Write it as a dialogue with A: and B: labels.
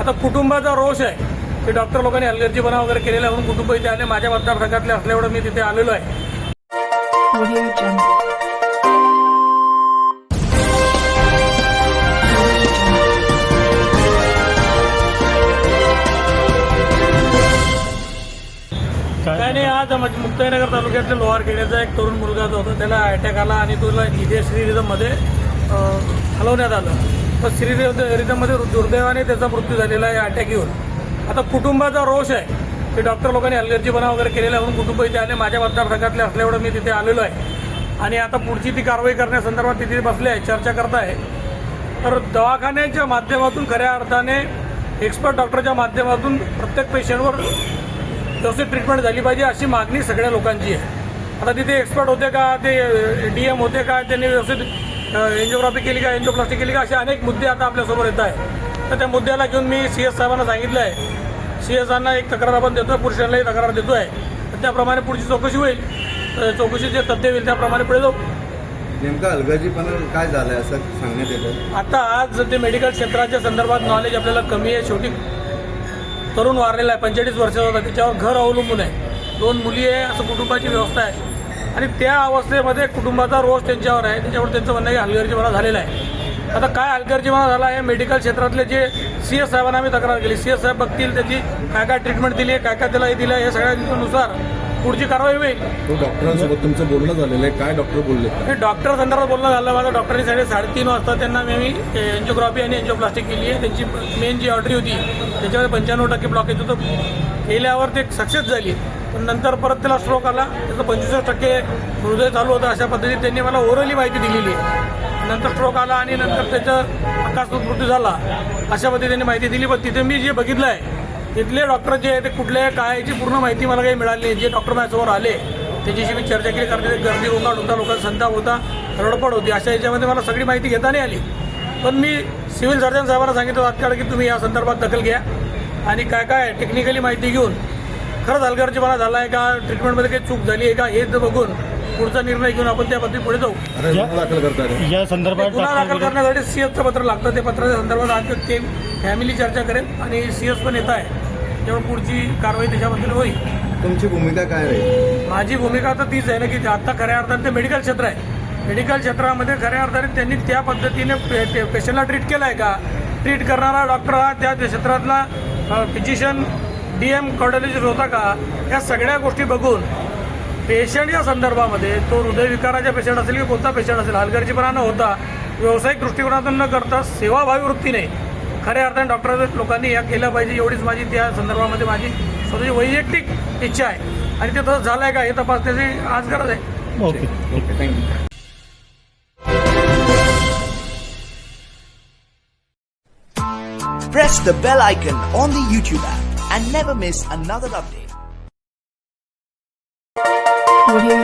A: आता कुटुंबाचा रोष आहे की डॉक्टर लोकांनी हलगर्जीपणा वगैरे केलेला म्हणून कुटुंब इथे आले. माझ्या मतदारसंघातले असल्यामुळे मी तिथे आलेलो आहे.
B: Audio Jungle.
A: काय नाही, आज मुक्ताईनगर तालुक्यातल्या लोहारखेड्याचा एक तरुण मुलगा जो होता त्याला अटॅक आला आणि तुला इथे श्रीरिदममध्ये हलवण्यात आलं. तर श्रीरिदममध्ये दुर्दैवाने त्याचा मृत्यू झालेला आहे अटॅक येऊन. आता कुटुंबाचा रोष आहे की डॉक्टर लोकांनी हलगर्जीपणा वगैरे केलेला म्हणून कुटुंब इथे आले. माझ्या मतदारसंघातले असल्यामुळे मी तिथे आलेलो आहे आणि आता पुढची ती कारवाई करण्यासंदर्भात तिथे बसले आहे, चर्चा करत आहे. तर दवाखान्याच्या माध्यमातून खऱ्या अर्थाने एक्सपर्ट डॉक्टरच्या माध्यमातून प्रत्येक पेशंटवर व्यवस्थित ट्रीटमेंट झाली पाहिजे अशी मागणी सगळ्या लोकांची आहे. आता तिथे एक्सपर्ट होते का, ते DM होते का, त्यांनी व्यवस्थित एन्जिओग्राफी केली का, एन्जिओप्लास्टी केली का, असे अनेक मुद्दे आता आपल्यासमोर येत आहे. तर त्या मुद्द्याला घेऊन मी CS साहेबांना सांगितलं आहे. CS एक तक्रार आपण देतोय, पुरुषांनाही तक्रार देतोय. तर त्याप्रमाणे पुढची चौकशी होईल. चौकशी जे तथ्य होईल त्याप्रमाणे पुढे जाऊ.
C: नेमका हलगर्जीपणा काय झालाय असं सांगण्यात येतं.
A: आता आज ते मेडिकल क्षेत्राच्या संदर्भात नॉलेज आपल्याला कमी आहे. शेवटी तरुण वारलेला आहे, 45 वर्षाचा होता, त्याच्यावर घर अवलंबून आहे, 2 मुली आहे, असं कुटुंबाची व्यवस्था आहे. आणि त्या अवस्थेमध्ये कुटुंबाचा रोष त्यांच्यावर आहे. त्याच्यावर त्यांचं म्हणणं आहे हलगर्जीपणा झालेला आहे. आता काय हलगर्जीपणा झाला आहे, मेडिकल क्षेत्रातले जे CS साहेबांना आम्ही तक्रार केली. CS साहेब बघतील, त्याची काय काय ट्रीटमेंट दिली आहे, काय काय त्याला हे दिलं आहे, हे सगळ्यानुसार पुढची कारवाई होईल.
C: तो डॉक्टरांसोबत तुमचं बोलणं झालेलं आहे, काय डॉक्टर बोलले?
A: हे डॉक्टर संदर्भात बोलणं झालं माझं. डॉक्टरनी 3:30 वाजता त्यांना मी एन्जिओग्राफी आणि एन्जिओप्लास्टी केली आहे. त्यांची मेन जी ऑर्डरी होती त्याच्यामध्ये 95% ब्लॉकेज होतं. केल्यावर ते सक्सेस झाली, पण नंतर परत त्याला स्ट्रोक आला. त्याचं 25% हृदय चालू होतं. अशा पद्धतीने त्यांनी मला ओरली माहिती दिलेली आहे. नंतर स्ट्रोक आला आणि नंतर त्याचा आकस्मिक मृत्यू झाला, अशा पद्धतीने त्यांनी माहिती दिली. पण तिथे मी जे बघितलं आहे तिथले डॉक्टर जे आहे ते कुठले काय याची पूर्ण माहिती मला काही मिळाली नाही. जे डॉक्टर माझ्यासमोर आले त्याच्याशी मी चर्चा केली, कारण तिथे गर्दी गोंगाट होता, लोकांचा संताप होता, रडपड होती. अशा याच्यामध्ये मला सगळी माहिती घेता नाही आली. पण मी सिव्हिल सर्जन साहेबांना सांगितलं तात्काळ की तुम्ही या संदर्भात दखल घ्या आणि काय काय टेक्निकली माहिती घेऊन खरंच हलगर्जीपणा झाला आहे का, ट्रीटमेंटमध्ये काही चूक झाली आहे का, हे बघून पुढचा निर्णय घेऊन आपण त्या पद्धती पुढे जाऊ.
C: दाखल करतात
D: या संदर्भात
A: गुन्हा दाखल करण्यासाठी CS पत्र लागतं. ते पत्राच्या संदर्भात आज ते फॅमिली चर्चा करेल आणि CS पण येत आहे, त्यामुळे पुढची कारवाई त्याच्याबद्दल होईल.
C: तुमची भूमिका काय राहील?
A: माझी भूमिका तर तीच आहे ना की आता खऱ्या अर्थाने ते मेडिकल क्षेत्र आहे. मेडिकल क्षेत्रामध्ये खऱ्या अर्थाने त्यांनी त्या पद्धतीने पेशंटला ट्रीट केलं आहे का, ट्रीट करणारा डॉक्टर हा त्या क्षेत्रातला फिजिशियन DM कार्डिओलॉजिस्ट होता का, या सगळ्या गोष्टी बघून पेशंटच्या संदर्भामध्ये तो हृदयविकाराच्या पेशंट असेल की कोणता पेशंट असेल, हलगर्जीपणा न होता, व्यावसायिक दृष्टिकोनातून न करता सेवाभावी वृत्तीने खऱ्या अर्थाने डॉक्टर लोकांनी या केल्या पाहिजे, एवढीच माझी त्या संदर्भामध्ये माझी स्वतःची वैयक्तिक इच्छा आहे. आणि ते तसं झालं आहे का हे तपासण्याची आज गरज आहे.
D: Okay.
C: Thank you.
E: Press the bell icon on the YouTube app and never miss another update.
B: Audio